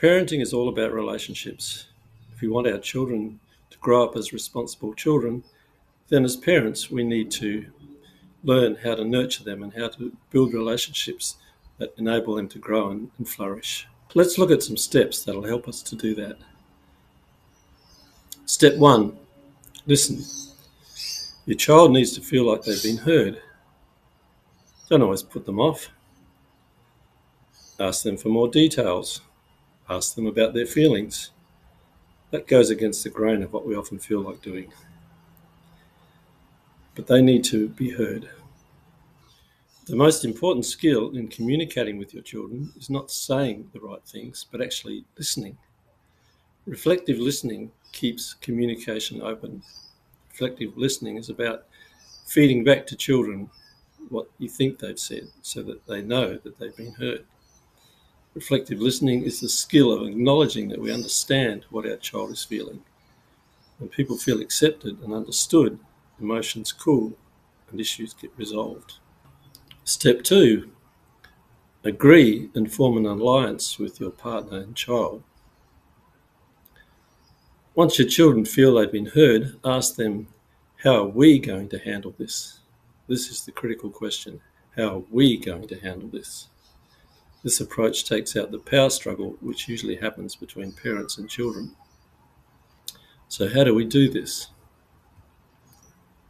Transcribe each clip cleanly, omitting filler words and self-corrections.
Parenting is all about relationships. If we want our children to grow up as responsible children, then as parents we need to learn how to nurture them and how to build relationships that enable them to grow and flourish. Let's look at some steps that'll help us to do that. Step 1, listen. Your child needs to feel like they've been heard. Don't always put them off. Ask them for more details. Ask them about their feelings. That goes against the grain of what we often feel like doing. But they need to be heard. The most important skill in communicating with your children is not saying the right things, but actually listening. Reflective listening keeps communication open. Reflective listening is about feeding back to children what you think they've said so that they know that they've been heard. Reflective listening is the skill of acknowledging that we understand what our child is feeling. When people feel accepted and understood, emotions cool and issues get resolved. Step 2, agree and form an alliance with your partner and child. Once your children feel they've been heard, ask them, how are we going to handle this? This is the critical question. How are we going to handle this? This approach takes out the power struggle which usually happens between parents and children. So how do we do this?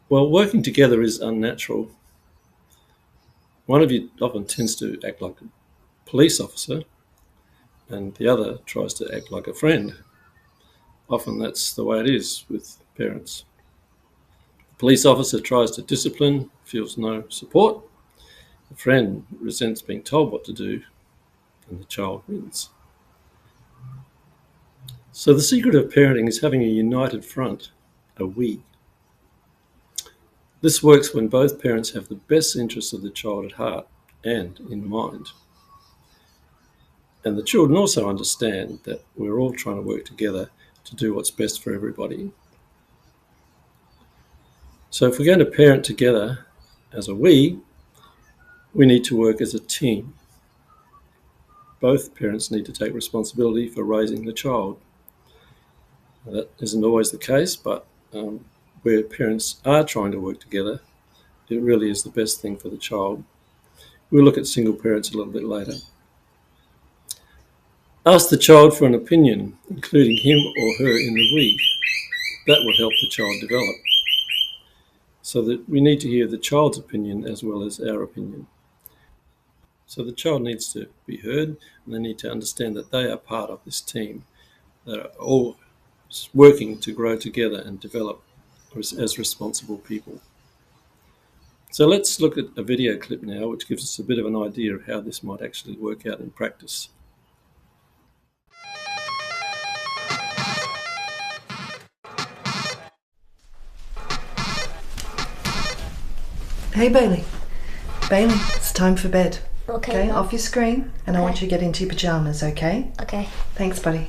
Well, working together is unnatural. One of you often tends to act like a police officer and the other tries to act like a friend. Often that's the way it is with parents. The police officer tries to discipline, feels no support. The friend resents being told what to do, and the child wins. So the secret of parenting is having a united front, a we. This works when both parents have the best interests of the child at heart and in mind. And the children also understand that we're all trying to work together to do what's best for everybody. So if we're going to parent together as a we need to work as a team. Both parents need to take responsibility for raising the child. Now, that isn't always the case, but where parents are trying to work together, it really is the best thing for the child. We'll look at single parents a little bit later. Ask the child for an opinion, including him or her in the we. That will help the child develop. So that we need to hear the child's opinion as well as our opinion. So the child needs to be heard, and they need to understand that they are part of this team, that are all working to grow together and develop as responsible people. So let's look at a video clip now, which gives us a bit of an idea of how this might actually work out in practice. Hey Bailey. Bailey, it's time for bed. Okay, Mum. Off your screen, and I want you to get into your pajamas, okay? Okay. Thanks, buddy.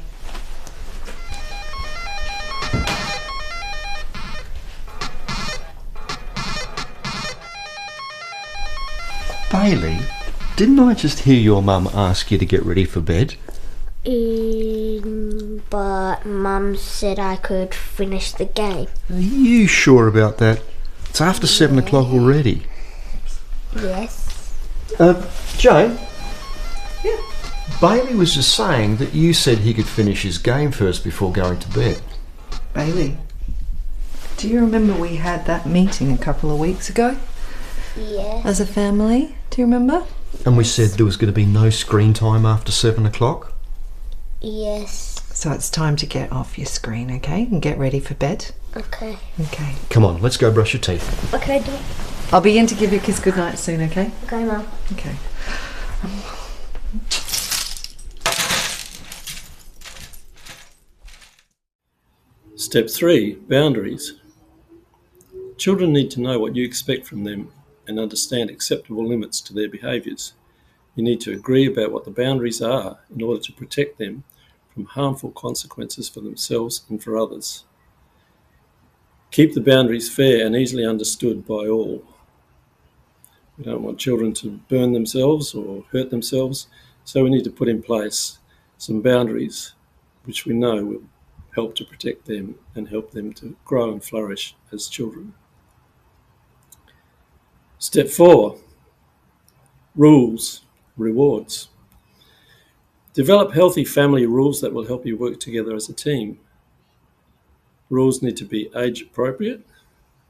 Bailey, didn't I just hear your mum ask you to get ready for bed? But Mum said I could finish the game. Are you sure about that? It's after 7 o'clock already. Yes. Jane? Yeah? Bailey was just saying that you said he could finish his game first before going to bed. Bailey, do you remember we had that meeting a couple of weeks ago? Yes. As a family, do you remember? And we said there was going to be no screen time after 7 o'clock? Yes. So it's time to get off your screen, okay? And get ready for bed. Okay. Okay. Come on, let's go brush your teeth. Okay, do it. I'll be in to give you a kiss goodnight soon, okay? Okay, Mum. Okay. Step 3, boundaries. Children need to know what you expect from them and understand acceptable limits to their behaviours. You need to agree about what the boundaries are in order to protect them from harmful consequences for themselves and for others. Keep the boundaries fair and easily understood by all. We don't want children to burn themselves or hurt themselves, so we need to put in place some boundaries which we know will help to protect them and help them to grow and flourish as children. Step 4, rules, rewards. Develop healthy family rules that will help you work together as a team. Rules need to be age appropriate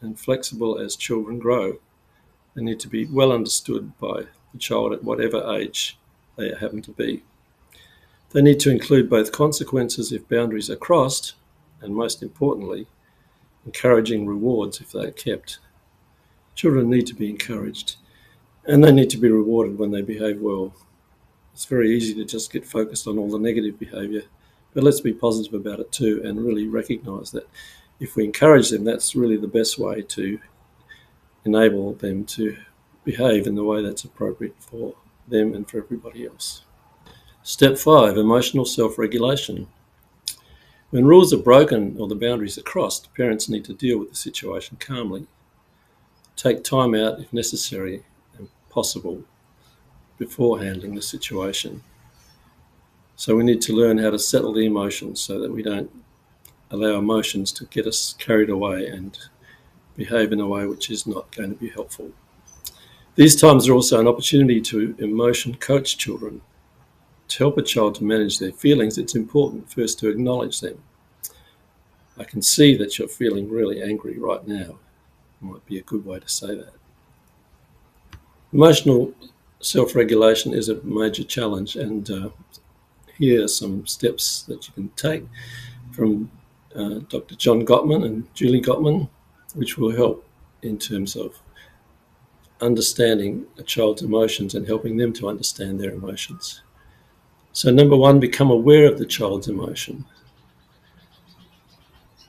and flexible as children grow. They need to be well understood by the child at whatever age they happen to be. They need to include both consequences if boundaries are crossed, and most importantly, encouraging rewards if they are kept. Children need to be encouraged, and they need to be rewarded when they behave well. It's very easy to just get focused on all the negative behaviour, but let's be positive about it too and really recognise that if we encourage them, that's really the best way to enable them to behave in the way that's appropriate for them and for everybody else. Step 5, emotional self-regulation. When rules are broken or the boundaries are crossed, parents need to deal with the situation calmly. Take time out if necessary and possible before handling the situation. So we need to learn how to settle the emotions so that we don't allow emotions to get us carried away and behave in a way which is not going to be helpful. These times are also an opportunity to emotion coach children. To help a child to manage their feelings, it's important first to acknowledge them. I can see that you're feeling really angry right now. Might be a good way to say that. Emotional self-regulation is a major challenge, and here are some steps that you can take from Dr. John Gottman and Julie Gottman, which will help in terms of understanding a child's emotions and helping them to understand their emotions. So number 1, become aware of the child's emotion.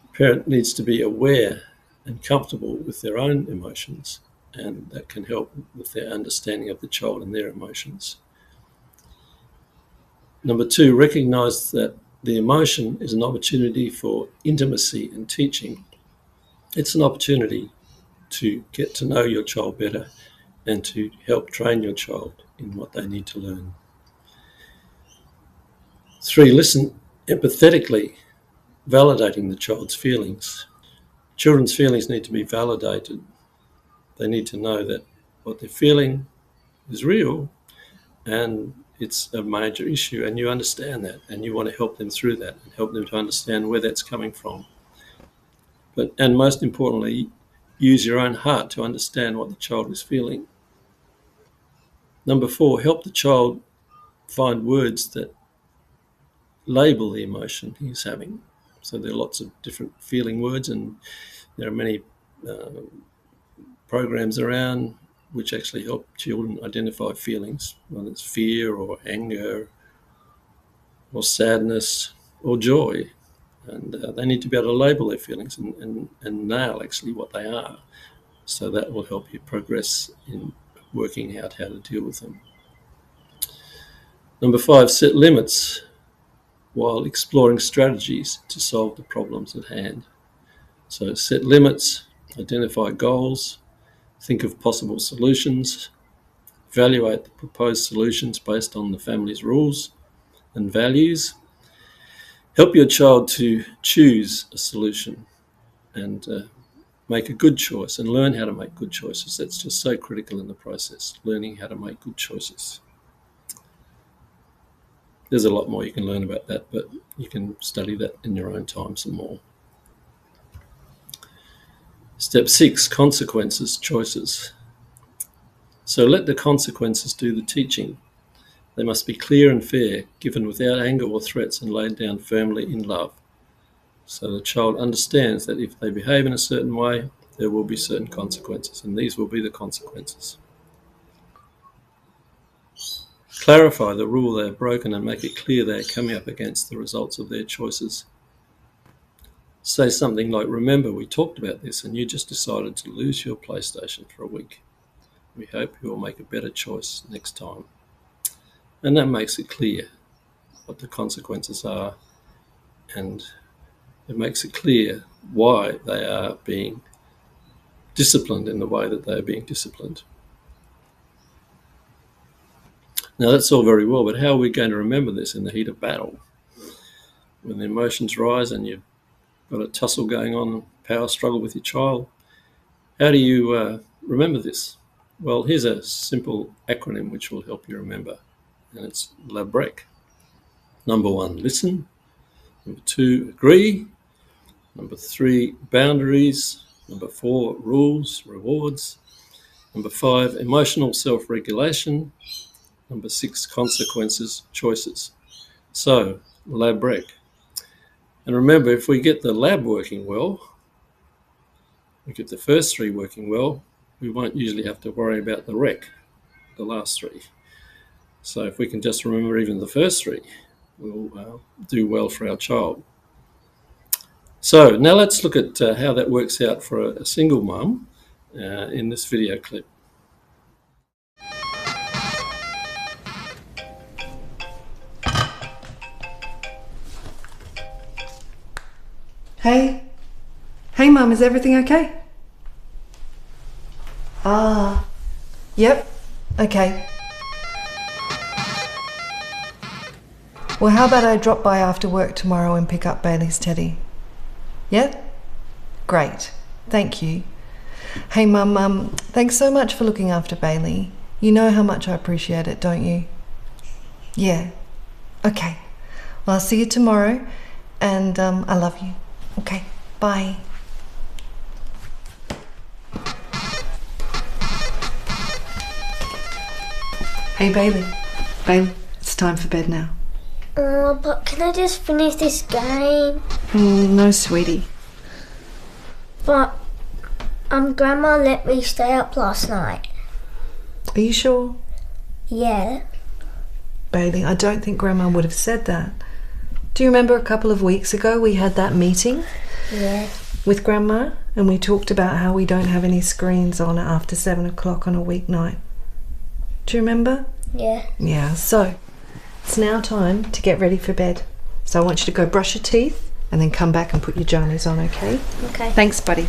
The parent needs to be aware and comfortable with their own emotions, and that can help with their understanding of the child and their emotions. Number 2, recognise that the emotion is an opportunity for intimacy and teaching. It's an opportunity to get to know your child better and to help train your child in what they need to learn. 3, listen empathetically, validating the child's feelings. Children's feelings need to be validated. They need to know that what they're feeling is real and it's a major issue, and you understand that and you want to help them through that and help them to understand where that's coming from. And most importantly, use your own heart to understand what the child is feeling. Number 4, help the child find words that label the emotion he's having. So there are lots of different feeling words, and there are many programs around which actually help children identify feelings, whether it's fear or anger or sadness or joy. And they need to be able to label their feelings and nail actually what they are. So that will help you progress in working out how to deal with them. Number 5, set limits while exploring strategies to solve the problems at hand. So set limits, identify goals, think of possible solutions, evaluate the proposed solutions based on the family's rules and values. Help your child to choose a solution and make a good choice and learn how to make good choices. That's just so critical in the process, learning how to make good choices. There's a lot more you can learn about that, but you can study that in your own time some more. Step 6, consequences, choices. So let the consequences do the teaching. They must be clear and fair, given without anger or threats and laid down firmly in love. So the child understands that if they behave in a certain way, there will be certain consequences, and these will be the consequences. Clarify the rule they have broken and make it clear they are coming up against the results of their choices. Say something like, remember, we talked about this and you just decided to lose your PlayStation for a week. We hope you will make a better choice next time. And that makes it clear what the consequences are, and it makes it clear why they are being disciplined in the way that they are being disciplined. Now, that's all very well, but how are we going to remember this in the heat of battle? When the emotions rise and you've got a tussle going on, a power struggle with your child, how do you remember this? Well, here's a simple acronym which will help you remember, and it's LABREC. Number 1, listen. Number 2, agree. Number 3, boundaries. Number 4, rules, rewards. Number 5, emotional self-regulation. Number 6, consequences, choices. So, LABREC. And remember, if we get the lab working well, we get the first 3 working well, we won't usually have to worry about the rec, the last 3. So if we can just remember even the first 3, we'll do well for our child. So now let's look at how that works out for a single mum in this video clip. Hey? Hey, Mum, is everything okay? Yep, okay. Well, how about I drop by after work tomorrow and pick up Bailey's teddy? Yeah? Great, thank you. Hey, Mum, thanks so much for looking after Bailey. You know how much I appreciate it, don't you? Yeah, okay. Well, I'll see you tomorrow, and I love you. Okay, bye. Hey, Bailey. Bailey, it's time for bed now. But can I just finish this game? No, sweetie. But Grandma let me stay up last night. Are you sure? Yeah. Bailey, I don't think Grandma would have said that. Do you remember a couple of weeks ago we had that meeting? Yeah. With Grandma, and we talked about how we don't have any screens on after 7 o'clock on a weeknight. Do you remember? Yeah. Yeah, so it's now time to get ready for bed. So I want you to go brush your teeth and then come back and put your jammies on, okay? Okay. Thanks, buddy.